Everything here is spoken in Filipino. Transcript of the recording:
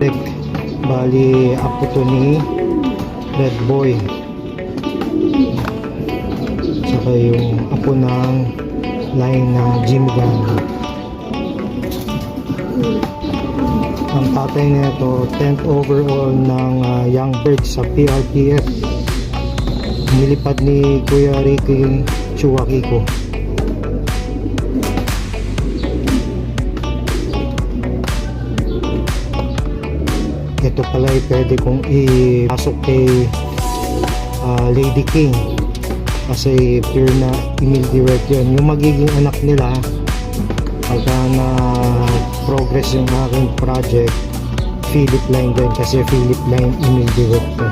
Architect. Bali, apo to ni Red Boy. Saka yung apo ng line na Jimmy Gunn. Ang tatay nito, 10th overall ng Young Birds sa PRPF. Nilipad ni Kuya Ricky Chuakiko. Ito pala ay pwede kong ipasok kay Lady King kasi pure na email direct yun. Yung magiging anak nila pagka na progress yung aking project, Philip Line din kasi Philip Line email direct to.